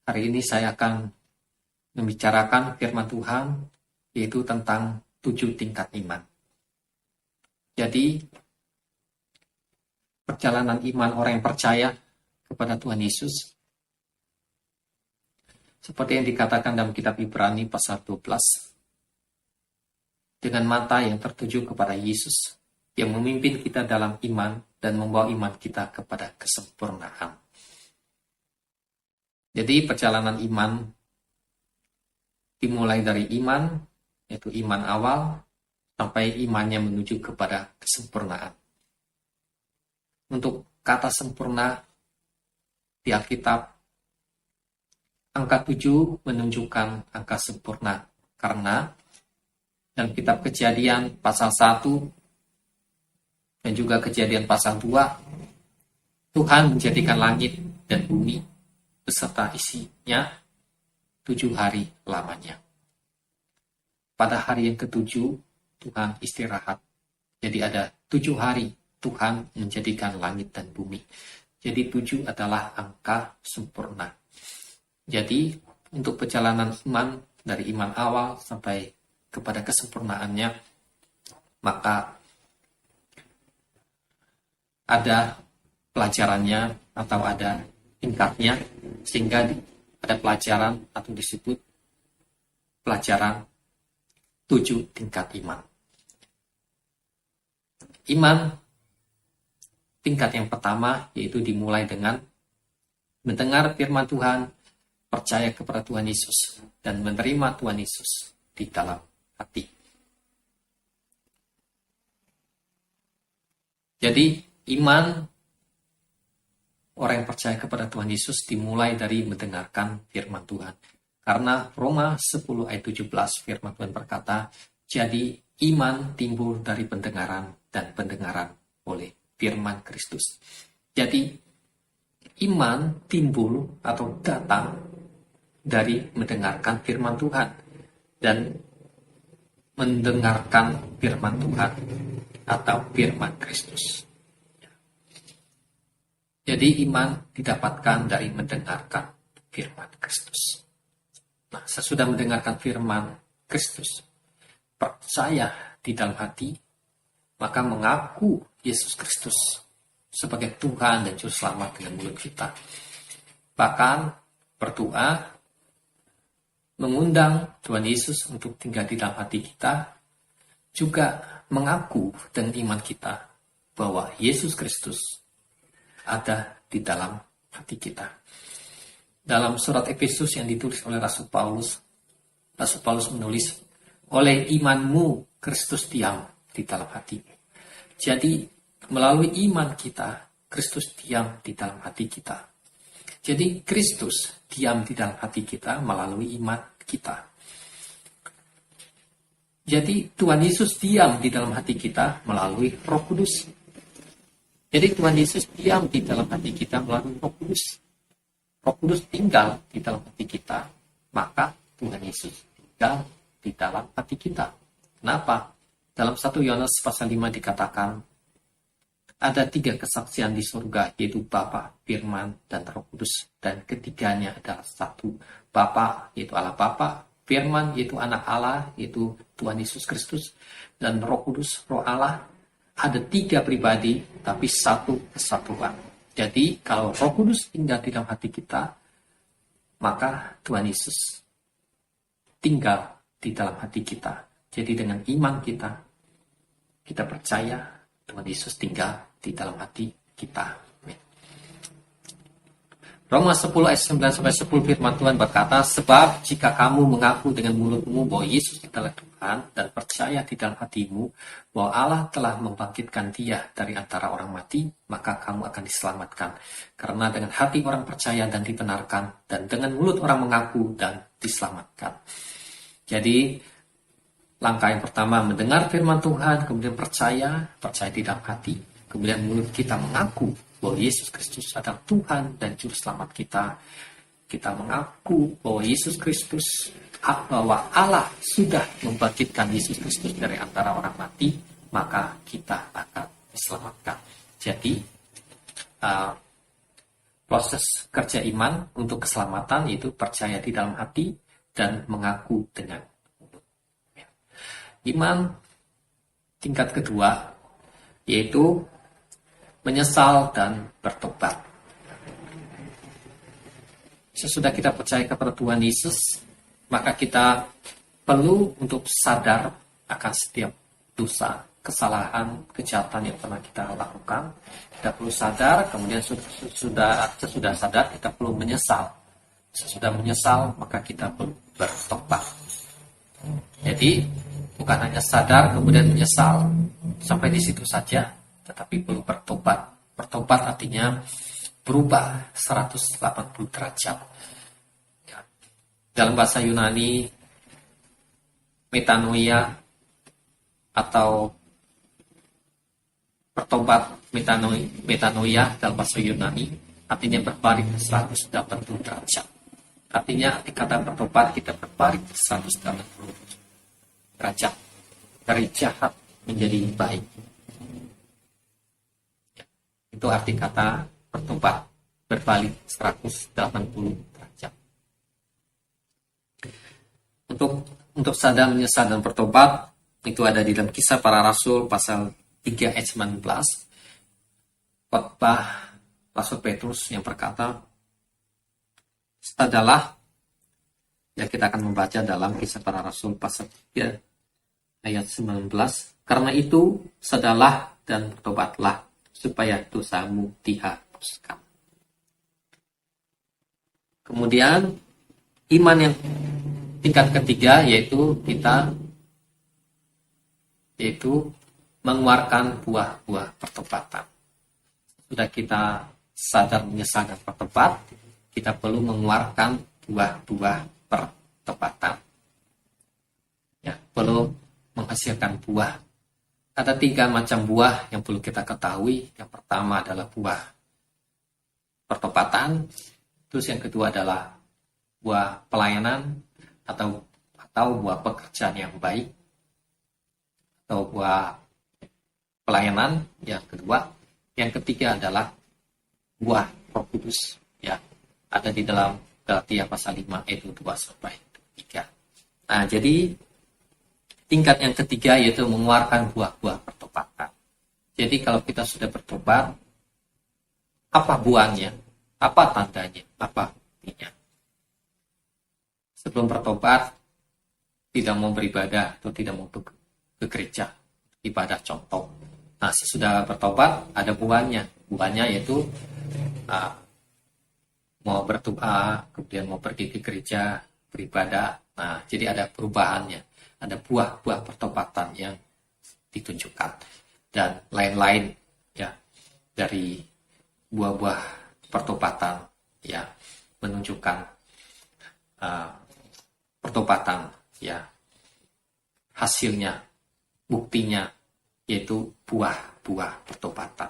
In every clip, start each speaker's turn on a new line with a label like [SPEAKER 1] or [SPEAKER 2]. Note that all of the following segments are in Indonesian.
[SPEAKER 1] Hari ini saya akan membicarakan firman Tuhan, yaitu tentang 7 tingkat iman. Jadi, perjalanan iman orang yang percaya kepada Tuhan Yesus, seperti yang dikatakan dalam kitab Ibrani pasal 12, dengan mata yang tertuju kepada Yesus, yang memimpin kita dalam iman dan membawa iman kita kepada kesempurnaan. Jadi perjalanan iman dimulai dari iman, yaitu iman awal, sampai imannya menuju kepada kesempurnaan. Untuk kata sempurna di Alkitab, angka 7 menunjukkan angka sempurna, karena dalam kitab Kejadian pasal 1 dan juga Kejadian pasal 2, Tuhan menjadikan langit dan bumi beserta isinya 7 hari lamanya. Pada hari yang ke-7 Tuhan istirahat. Jadi ada 7 hari Tuhan menjadikan langit dan bumi. Jadi 7 adalah angka sempurna. Jadi untuk perjalanan iman dari iman awal sampai kepada kesempurnaannya, maka ada pelajarannya atau ada tingkatnya, sehingga ada pelajaran atau disebut pelajaran 7 tingkat iman. Iman tingkat yang pertama yaitu dimulai dengan mendengar firman Tuhan, percaya kepada Tuhan Yesus, dan menerima Tuhan Yesus di dalam hati. Jadi iman orang yang percaya kepada Tuhan Yesus dimulai dari mendengarkan firman Tuhan. Karena Roma 10 ayat 17 firman Tuhan berkata, jadi iman timbul dari pendengaran dan pendengaran oleh firman Kristus. Jadi iman timbul atau datang dari mendengarkan firman Tuhan dan mendengarkan firman Tuhan atau firman Kristus. Jadi iman didapatkan dari mendengarkan firman Kristus. Nah, sesudah mendengarkan firman Kristus, percaya di dalam hati, maka mengaku Yesus Kristus sebagai Tuhan dan Juru Selamat dengan mulut kita. Bahkan berdoa, mengundang Tuhan Yesus untuk tinggal di dalam hati kita, juga mengaku dengan iman kita bahwa Yesus Kristus ada di dalam hati kita. Dalam surat Efesus yang ditulis oleh Rasul Paulus menulis, oleh imanmu Kristus diam di dalam hati. Jadi melalui iman kita, Kristus diam di dalam hati kita. Jadi Kristus diam di dalam hati kita melalui iman kita. Jadi Tuhan Yesus diam di dalam hati kita melalui Roh Kudus. Jadi Tuhan Yesus diam di dalam hati kita melalui Roh Kudus. Roh Kudus tinggal di dalam hati kita, maka Tuhan Yesus tinggal di dalam hati kita. Kenapa? Dalam 1 Yohanes pasal 5 dikatakan, ada 3 kesaksian di surga, yaitu Bapa, Firman, dan Roh Kudus. Dan ketiganya adalah satu. Bapa, yaitu Allah Bapa, Firman, yaitu Anak Allah, yaitu Tuhan Yesus Kristus, dan Roh Kudus, Roh Allah. Ada 3 pribadi, tapi satu kesatuan. Jadi, kalau Roh Kudus tinggal di dalam hati kita, maka Tuhan Yesus tinggal di dalam hati kita. Jadi, dengan iman kita, kita percaya Tuhan Yesus tinggal di dalam hati kita. Roma 10 ayat 9-10 firman Tuhan berkata, sebab jika kamu mengaku dengan mulutmu bahwa Yesus adalah Tuhan dan percaya di dalam hatimu bahwa Allah telah membangkitkan Dia dari antara orang mati, maka kamu akan diselamatkan. Karena dengan hati orang percaya dan dibenarkan, dan dengan mulut orang mengaku dan diselamatkan. Jadi langkah yang pertama mendengar firman Tuhan, kemudian percaya di dalam hati, kemudian mulut kita mengaku bahwa Yesus Kristus adalah Tuhan dan Juru Selamat kita. Kita mengaku bahwa Yesus Kristus, bahwa Allah sudah membangkitkan Yesus Kristus dari antara orang mati, maka kita akan diselamatkan. Jadi proses kerja iman untuk keselamatan, yaitu percaya di dalam hati dan mengaku dengan mulut. Iman tingkat kedua yaitu menyesal dan bertobat. Sesudah kita percaya kepada Tuhan Yesus, maka kita perlu untuk sadar akan setiap dosa, kesalahan, kejahatan yang pernah kita lakukan. Kita perlu sadar, kemudian sesudah sadar kita perlu menyesal. Sesudah menyesal, maka kita perlu bertobat. Jadi bukan hanya sadar kemudian menyesal sampai di situ saja, tetapi perlu bertobat. Bertobat artinya berubah 180 derajat. Ya. Dalam bahasa Yunani, metanoia atau bertobat, metanoia dalam bahasa Yunani artinya berbalik 180 derajat. Artinya kata bertobat kita berbalik 180 derajat dari jahat menjadi baik. Itu arti kata bertobat, berbalik 180 derajat. Untuk sadar, menyesal, dan bertobat itu ada di dalam Kisah Para Rasul pasal 3 ayat 19. Khotbah Rasul Petrus yang berkata, adalah, ya kita akan membaca dalam Kisah Para Rasul pasal 3 ayat 19. Karena itu, sadarlah dan bertobatlah, supaya dosamu dihapuskan. Kemudian, iman yang tingkat ketiga yaitu mengeluarkan buah-buah pertobatan. Sudah kita sadar, menyesal, dan bertobat, kita perlu mengeluarkan buah-buah pertobatan. Ya, perlu menghasilkan buah. Ada 3 macam buah yang perlu kita ketahui. Yang pertama adalah buah pertobatan. Terus yang kedua adalah buah pelayanan atau buah pekerjaan yang baik. Atau buah pelayanan yang kedua. Yang ketiga adalah buah Roh Kudus, ya, ada di dalam Galatia pasal 5 ayat 2 sampai 3. Nah, jadi tingkat yang ketiga yaitu mengeluarkan buah-buah pertobatan. Jadi kalau kita sudah bertobat, apa buahnya? Apa tandanya? Apa buktinya? Sebelum bertobat, tidak mau beribadah atau tidak mau ke gereja, ibadah contoh. Nah, sesudah bertobat ada buahnya. Buahnya yaitu mau berdoa, kemudian mau pergi ke gereja, beribadah. Nah, jadi ada perubahannya. Ada buah-buah pertobatan yang ditunjukkan. Dan lain-lain ya dari buah-buah pertobatan ya menunjukkan pertobatan ya hasilnya, buktinya yaitu buah-buah pertobatan.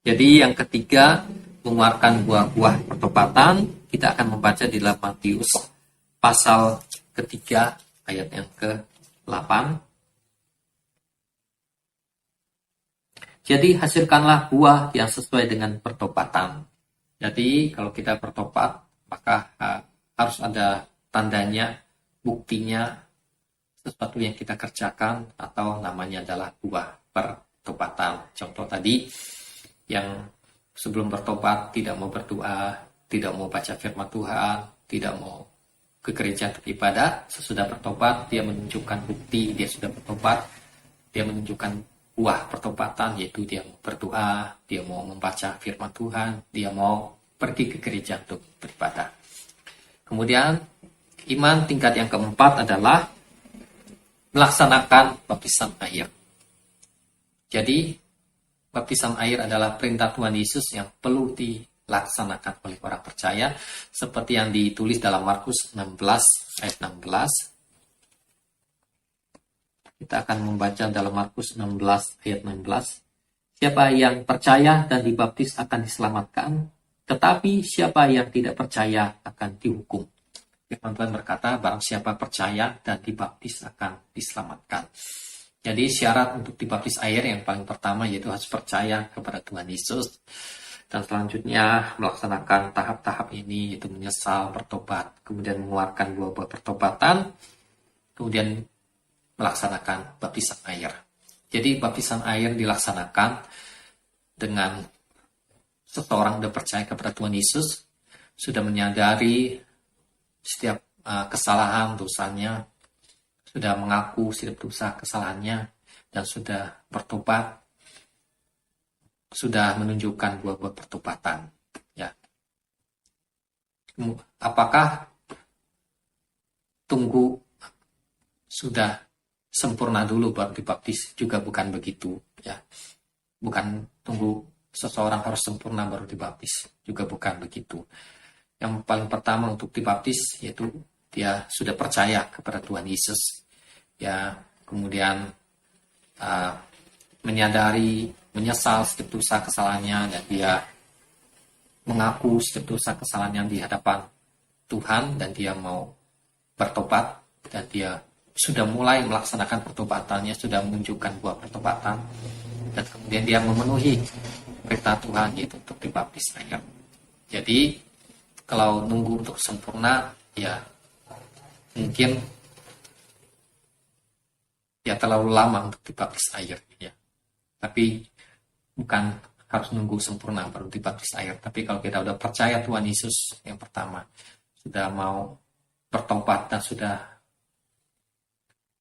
[SPEAKER 1] Jadi yang ketiga, mengeluarkan buah-buah pertobatan, kita akan membaca di dalam Matius pasal ketiga ayat yang ke-8. Jadi hasilkanlah buah yang sesuai dengan pertobatan. Jadi kalau kita bertobat, maka harus ada tandanya, buktinya, sesuatu yang kita kerjakan atau namanya adalah buah pertobatan. Contoh tadi, yang sebelum bertobat tidak mau berdoa, tidak mau baca firman Tuhan, tidak mau ke gereja untuk ibadah. Sesudah bertobat, dia menunjukkan bukti dia sudah bertobat. Dia menunjukkan buah pertobatan, yaitu dia mau berdoa, dia mau membaca firman Tuhan, dia mau pergi ke gereja untuk beribadah. Kemudian, iman tingkat yang keempat adalah melaksanakan baptisan air. Jadi, baptisan air adalah perintah Tuhan Yesus yang perlu dilaksanakan oleh orang percaya, seperti yang ditulis dalam Markus 16 ayat 16. Kita akan membaca dalam Markus 16 ayat 16. Siapa yang percaya dan dibaptis akan diselamatkan, tetapi siapa yang tidak percaya akan dihukum. Firman Tuhan berkata, barang siapa percaya dan dibaptis akan diselamatkan. Jadi syarat untuk dibaptis air yang paling pertama yaitu harus percaya kepada Tuhan Yesus. Dan selanjutnya melaksanakan tahap-tahap ini, yaitu menyesal, bertobat, kemudian mengeluarkan buah-buah pertobatan, kemudian melaksanakan baptisan air. Jadi baptisan air dilaksanakan dengan seseorang sudah percaya kepada Tuhan Yesus, sudah menyadari setiap kesalahan dosanya, sudah mengaku setiap dosa kesalahannya, dan sudah bertobat, sudah menunjukkan buah-buah pertobatan. Ya. Apakah tunggu sudah sempurna dulu baru dibaptis? Juga bukan begitu. Ya. Bukan tunggu seseorang harus sempurna baru dibaptis. Juga bukan begitu. Yang paling pertama untuk dibaptis yaitu dia sudah percaya kepada Tuhan Yesus. Ya, kemudian menyadari, menyesal setiap dosa kesalahannya, dan dia mengaku setiap dosa kesalahannya di hadapan Tuhan, dan dia mau bertobat, dan dia sudah mulai melaksanakan pertobatannya, sudah menunjukkan buah pertobatan, dan kemudian dia memenuhi perintah Tuhan yaitu untuk dibaptis air. Jadi kalau nunggu untuk sempurna, ya mungkin ya terlalu lama untuk dibaptis air, ya. Tapi bukan harus nunggu sempurna baru dibaptis air. Tapi kalau kita udah percaya Tuhan Yesus yang pertama, sudah mau bertobat dan sudah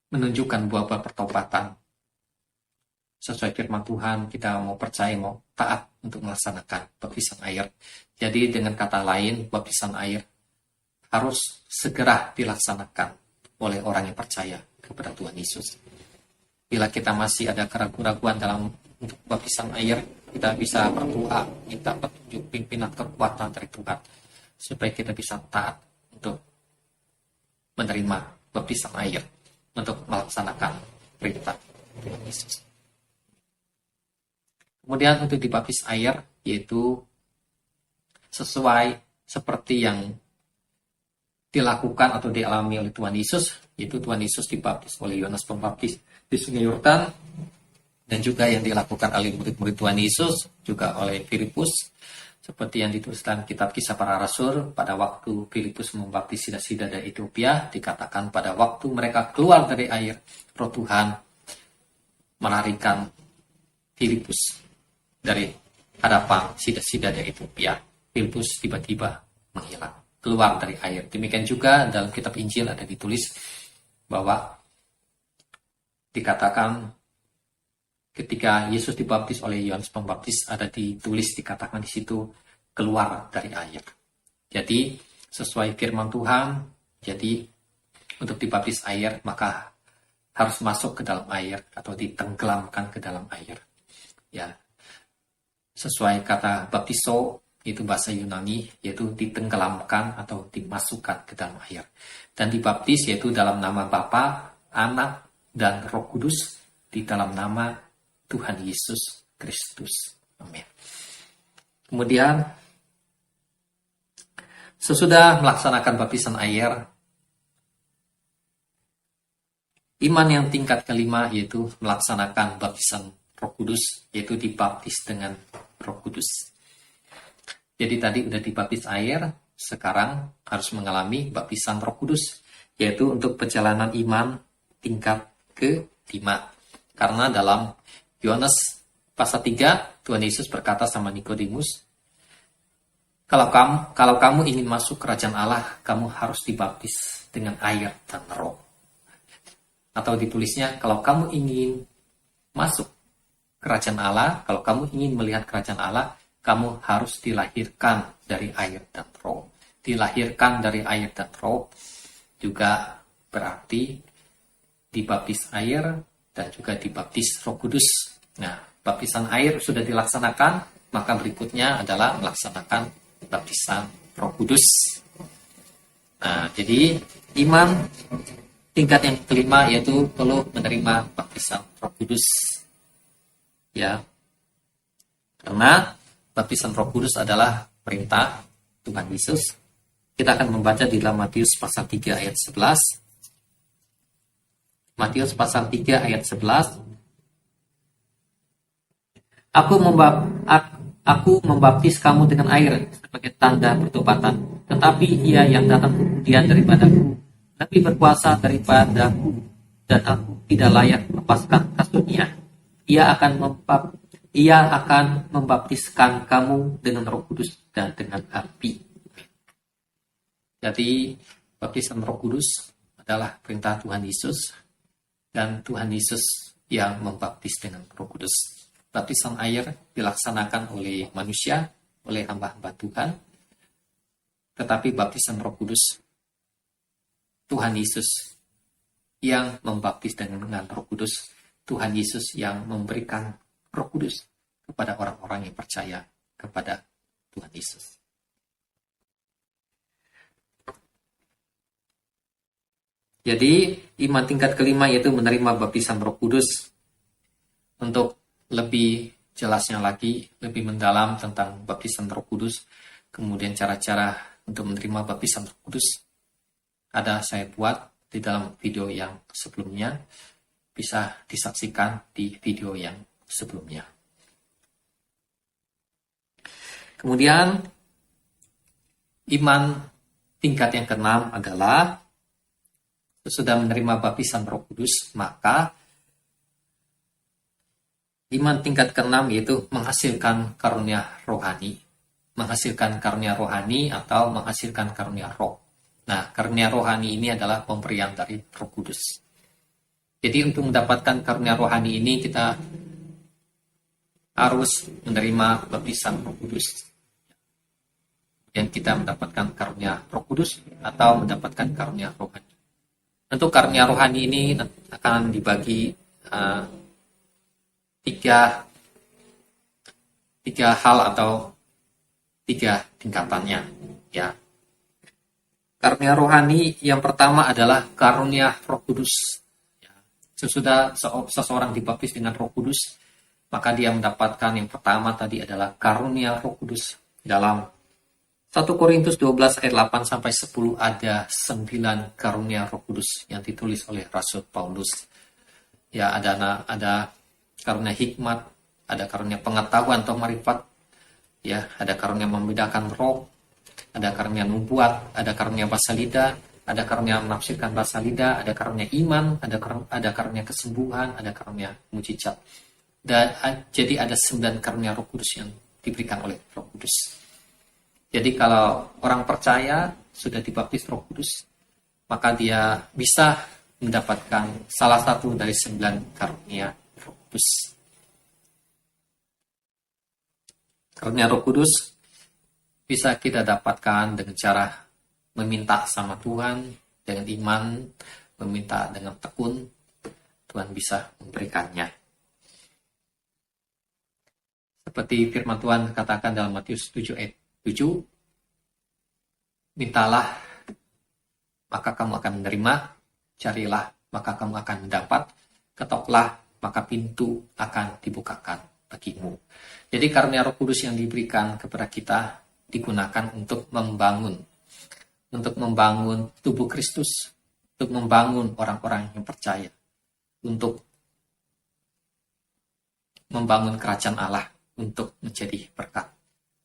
[SPEAKER 1] menunjukkan buah-buah pertobatan sesuai firman Tuhan, kita mau percaya, mau taat untuk melaksanakan baptisan air. Jadi dengan kata lain, baptisan air harus segera dilaksanakan oleh orang yang percaya kepada Tuhan Yesus. Bila kita masih ada keraguan-keraguan dalam untuk baptisan air, kita bisa berdoa, minta petunjuk, pimpinan, kekuatan dari Tuhan, supaya kita bisa taat untuk menerima baptisan air, untuk melaksanakan perintah Tuhan Yesus. Kemudian untuk dibaptis air, yaitu sesuai seperti yang dilakukan atau dialami oleh Tuhan Yesus, yaitu Tuhan Yesus dibaptis oleh Yohanes Pembaptis di Sungai Yordan, dan juga yang dilakukan oleh murid-murid Tuhan Yesus, juga oleh Filipus, seperti yang ditulis dalam kitab Kisah Para Rasul. Pada waktu Filipus membaptis sida-sida dari Ethiopia, dikatakan pada waktu mereka keluar dari air, Roh Tuhan melarikan Filipus dari hadapan sida-sida dari Ethiopia. Filipus tiba-tiba menghilang, keluar dari air. Demikian juga dalam kitab Injil ada ditulis bahwa dikatakan ketika Yesus dibaptis oleh Yohanes Pembaptis, ada ditulis, dikatakan di situ keluar dari air. Jadi sesuai firman Tuhan, jadi untuk dibaptis air maka harus masuk ke dalam air atau ditenggelamkan ke dalam air. Ya, sesuai kata baptiso, itu bahasa Yunani, yaitu ditenggelamkan atau dimasukkan ke dalam air. Dan dibaptis yaitu dalam nama Bapa, Anak, dan Roh Kudus, di dalam nama Tuhan Yesus Kristus. Amin. Kemudian sesudah melaksanakan baptisan air, iman yang tingkat kelima yaitu melaksanakan baptisan Roh Kudus, yaitu dibaptis dengan Roh Kudus. Jadi tadi udah dibaptis air, sekarang harus mengalami baptisan Roh Kudus, yaitu untuk perjalanan iman tingkat ke-5. Karena dalam Yohanes pasal 3, Tuhan Yesus berkata sama Nikodemus, kalau kamu ingin masuk kerajaan Allah, kamu harus dibaptis dengan air dan roh. Atau ditulisnya, kalau kamu ingin masuk kerajaan Allah, kalau kamu ingin melihat kerajaan Allah, kamu harus dilahirkan dari air dan roh. Dilahirkan dari air dan roh juga berarti dibaptis air dan juga dibaptis Roh Kudus. Nah, baptisan air sudah dilaksanakan, maka berikutnya adalah melaksanakan baptisan Roh Kudus. Nah, jadi iman tingkat yang kelima yaitu perlu menerima baptisan Roh Kudus. Ya. Karena baptisan Roh Kudus adalah perintah Tuhan Yesus. Kita akan membaca di dalam Matius pasal 3 ayat 11. Matius pasal 3 ayat 11. Aku membaptis kamu dengan air sebagai tanda pertobatan, tetapi ia yang datang kemudian daripadaku lebih berkuasa daripadaku, dan aku tidak layak melepaskan kasutnya. Ia akan membaptiskan kamu dengan Roh Kudus dan dengan api. Jadi baptisan Roh Kudus adalah perintah Tuhan Yesus, dan Tuhan Yesus yang membaptis dengan Roh Kudus. Baptisan air dilaksanakan oleh manusia, oleh hamba-hamba Tuhan. Tetapi baptisan Roh Kudus, Tuhan Yesus yang membaptis dengan Roh Kudus. Tuhan Yesus yang memberikan Roh Kudus kepada orang-orang yang percaya kepada Tuhan Yesus. Jadi, iman tingkat kelima yaitu menerima baptisan Roh Kudus. Untuk lebih jelasnya lagi, lebih mendalam tentang baptisan Roh Kudus, kemudian cara-cara untuk menerima baptisan Roh Kudus, ada saya buat di dalam video yang sebelumnya, bisa disaksikan di video yang sebelumnya. Kemudian, iman tingkat yang keenam adalah sesudah menerima baptisan Roh Kudus, maka iman tingkat keenam yaitu menghasilkan karunia rohani. Menghasilkan karunia rohani atau menghasilkan karunia roh. Nah, karunia rohani ini adalah pemberian dari Roh Kudus. Jadi untuk mendapatkan karunia rohani ini kita harus menerima baptisan Roh Kudus. Yang kita mendapatkan karunia Roh Kudus atau mendapatkan karunia rohani. Untuk karunia rohani ini akan dibagi tiga hal atau tiga tingkatannya, ya. Karunia rohani yang pertama adalah karunia Roh Kudus. Ya. Sesudah seseorang dibaptis dengan Roh Kudus, maka dia mendapatkan yang pertama tadi adalah karunia Roh Kudus. Dalam 1 Korintus 12 ayat 8 sampai 10 ada 9 karunia Roh Kudus yang ditulis oleh Rasul Paulus. Ya, ada karunia hikmat, ada karunia pengetahuan atau marifat, ya, ada karunia membedakan roh, ada karunia nubuat, ada karunia bahasa lidah, ada karunia menafsirkan bahasa lidah, ada karunia iman, ada karunia kesembuhan, ada karunia mujizat. Jadi ada 9 karunia Roh Kudus yang diberikan oleh Roh Kudus. Jadi kalau orang percaya sudah dibaptis Roh Kudus, maka dia bisa mendapatkan salah satu dari 9 karunia Roh Kudus. Karunia Roh Kudus bisa kita dapatkan dengan cara meminta sama Tuhan, dengan iman, meminta dengan tekun, Tuhan bisa memberikannya. Seperti firman Tuhan katakan dalam Matius 7 ayat 7, mintalah, maka kamu akan menerima, carilah, maka kamu akan mendapat, ketoklah, maka pintu akan dibukakan bagimu. Jadi karunia Roh Kudus yang diberikan kepada kita digunakan untuk membangun tubuh Kristus, untuk membangun orang-orang yang percaya, untuk membangun kerajaan Allah, untuk menjadi berkat.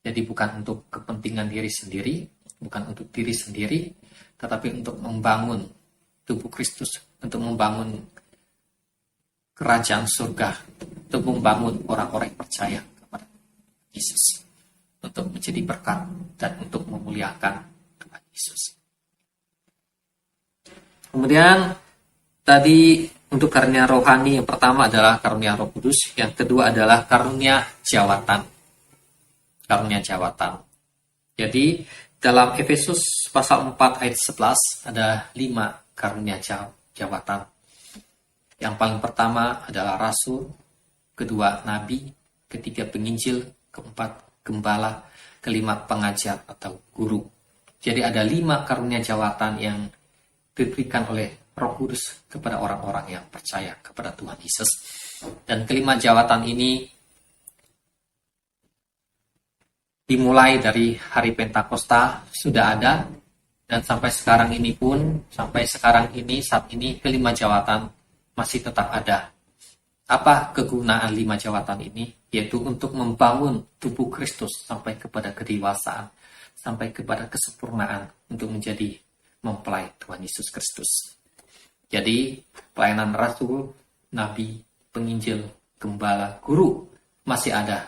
[SPEAKER 1] Jadi bukan untuk kepentingan diri sendiri, bukan untuk diri sendiri, tetapi untuk membangun tubuh Kristus, untuk membangun kerajaan surga, untuk membangun orang-orang yang percaya kepada Yesus, untuk menjadi berkat dan untuk memuliakan Tuhan Yesus. Kemudian tadi untuk karunia rohani yang pertama adalah karunia Roh Kudus, yang kedua adalah karunia jawatan. Karunia jawatan. Jadi dalam Efesus pasal 4 ayat 11 ada 5 karunia jawatan. Yang paling pertama adalah rasul, kedua nabi, ketiga penginjil, keempat gembala, kelima pengajar atau guru. Jadi ada 5 karunia jawatan yang diberikan oleh Roh Kudus kepada orang-orang yang percaya kepada Tuhan Yesus. Dan kelima jawatan ini dimulai dari hari Pentakosta sudah ada, dan sampai sekarang ini saat ini kelima jawatan masih tetap ada. Apa kegunaan 5 jawatan ini? Yaitu untuk membangun tubuh Kristus sampai kepada kedewasaan, sampai kepada kesempurnaan untuk menjadi mempelai Tuhan Yesus Kristus. Jadi pelayanan rasul, nabi, penginjil, gembala, guru masih ada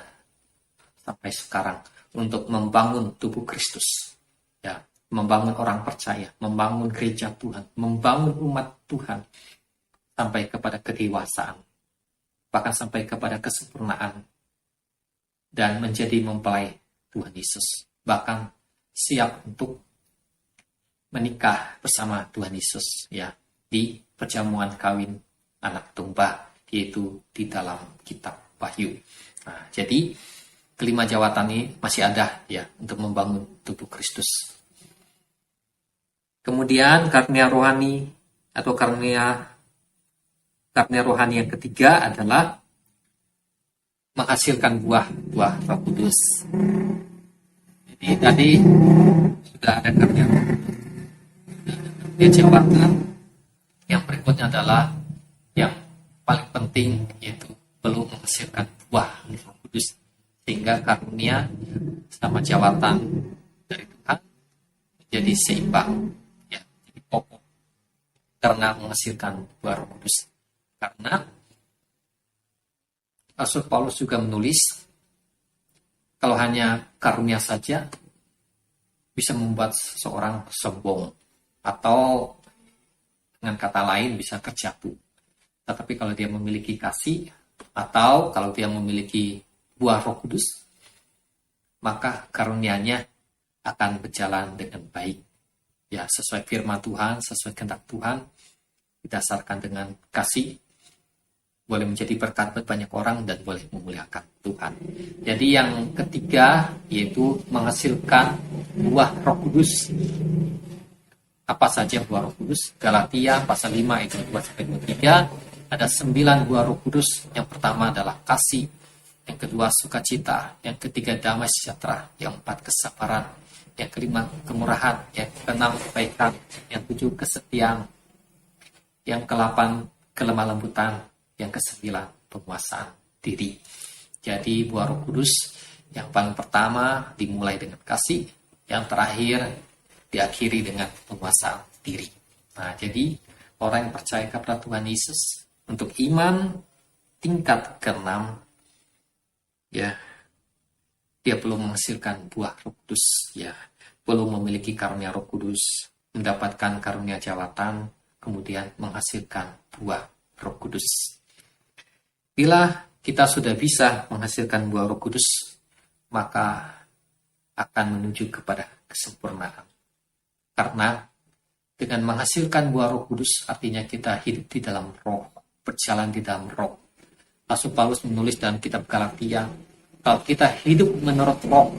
[SPEAKER 1] sampai sekarang untuk membangun tubuh Kristus. Ya, membangun orang percaya, membangun gereja Tuhan, membangun umat Tuhan sampai kepada kedewasaan, bahkan sampai kepada kesempurnaan, dan menjadi mempelai Tuhan Yesus, bahkan siap untuk menikah bersama Tuhan Yesus, ya, di perjamuan kawin anak domba, yaitu di dalam kitab Wahyu. Nah, jadi kelima jawatan ini masih ada, ya, untuk membangun tubuh Kristus. Kemudian karunia rohani atau karunia rohani yang ketiga adalah menghasilkan buah Roh Kudus. Jadi tadi sudah ada karunia jawatan. Yang berikutnya adalah yang paling penting, yaitu perlu menghasilkan buah Roh Kudus, sehingga karunia sama jawatan dari Tuhan menjadi seimbang, ya, jadi pokok karena menghasilkan buah Roh Kudus. Karena Rasul Paulus juga menulis, kalau hanya karunia saja bisa membuat seseorang sombong, atau dengan kata lain bisa terjatuh. Tetapi kalau dia memiliki kasih, atau kalau dia memiliki buah Roh Kudus, maka karunia-Nya akan berjalan dengan baik, ya, sesuai firman Tuhan, sesuai kehendak Tuhan, didasarkan dengan kasih, boleh menjadi berkat buat banyak orang, dan boleh memuliakan Tuhan. Jadi yang ketiga, yaitu menghasilkan buah Roh Kudus. Apa saja buah Roh Kudus? Galatia pasal 5 ayat 2-3, ada 9 buah Roh Kudus. Yang pertama adalah kasih, yang kedua sukacita, yang ketiga damai sejahtera, yang keempat kesabaran, yang kelima kemurahan, yang keenam kebaikan, yang ketujuh kesetiaan, yang ke-8 kelemah lembutan, yang ke-9 penguasaan diri. Jadi buah Roh Kudus yang paling pertama dimulai dengan kasih, yang terakhir diakhiri dengan penguasaan diri. Nah, jadi orang yang percaya kepada Tuhan Yesus untuk iman tingkat ke-6, ya, dia perlu menghasilkan buah Roh Kudus, ya, perlu memiliki karunia Roh Kudus, mendapatkan karunia jawatan, kemudian menghasilkan buah Roh Kudus. Bila kita sudah bisa menghasilkan buah Roh Kudus, maka akan menuju kepada kesempurnaan. Karena dengan menghasilkan buah Roh Kudus, artinya kita hidup di dalam roh, berjalan di dalam roh. Rasul Paulus menulis dalam kitab Galatia, kalau kita hidup menurut roh,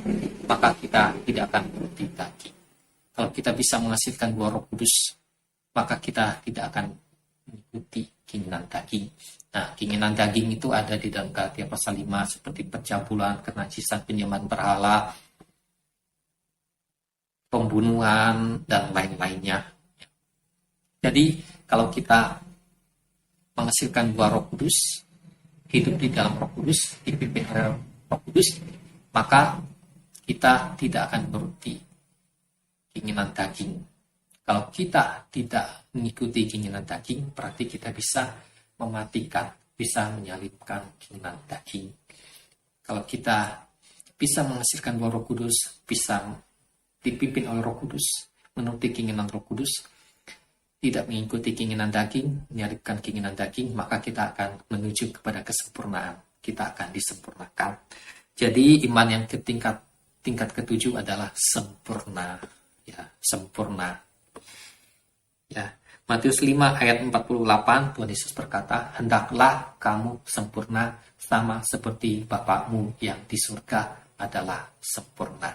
[SPEAKER 1] maka kita tidak akan menuruti daging. Kalau kita bisa menghasilkan buah Roh Kudus, maka kita tidak akan mengikuti keinginan daging. Nah, keinginan daging itu ada di dalam Galatia pasal 5, seperti pencabulan, kenajisan, penyembahan berhala, pembunuhan, dan lain-lainnya. Jadi, kalau kita menghasilkan buah Roh Kudus, hidup di dalam Roh Kudus, dipimpin oleh Roh Kudus, maka kita tidak akan menuruti keinginan daging. Kalau kita tidak mengikuti keinginan daging, berarti kita bisa mematikan, bisa menyalibkan keinginan daging. Kalau kita bisa menghasilkan buah Roh Kudus, bisa dipimpin oleh Roh Kudus, menuruti keinginan Roh Kudus, tidak mengikuti keinginan daging, menyalibkan keinginan daging, maka kita akan menuju kepada kesempurnaan. Kita akan disempurnakan. Jadi iman yang tingkat ke-7 adalah sempurna, ya, sempurna. Ya, Matius 5 ayat 48, Tuhan Yesus berkata, hendaklah kamu sempurna sama seperti Bapakmu yang di surga adalah sempurna.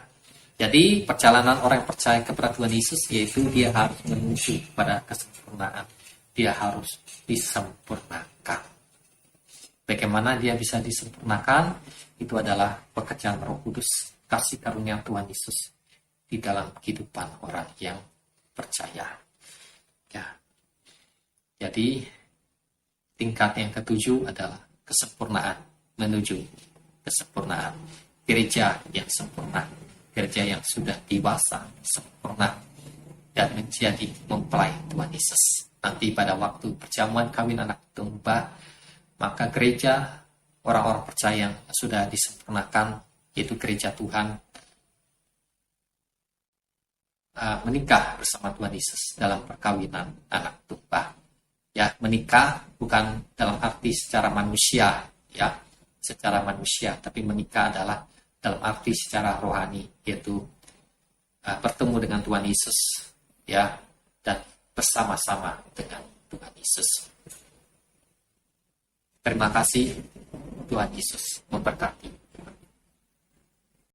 [SPEAKER 1] Jadi perjalanan orang yang percaya kepada Tuhan Yesus, yaitu dia harus menuju pada kesempurnaan. Dia harus disempurnakan. Bagaimana dia bisa disempurnakan? Itu adalah pekerjaan Roh Kudus, kasih karunia Tuhan Yesus di dalam kehidupan orang yang percaya. Ya. Jadi tingkat yang ketujuh adalah kesempurnaan, menuju kesempurnaan. Gereja yang sempurna, gereja yang sudah dewasa, sempurna, dan menjadi mempelai Tuhan Yesus. Nanti pada waktu perjamuan kawin anak domba, maka gereja orang-orang percaya yang sudah disempurnakan, yaitu gereja Tuhan, menikah bersama Tuhan Yesus dalam perkawinan anak domba. Ya, menikah bukan dalam arti secara manusia, ya, secara manusia, tapi menikah adalah dalam arti secara rohani, yaitu bertemu dengan Tuhan Yesus, ya, dan bersama-sama dengan Tuhan Yesus. Terima kasih, Tuhan Yesus memberkati.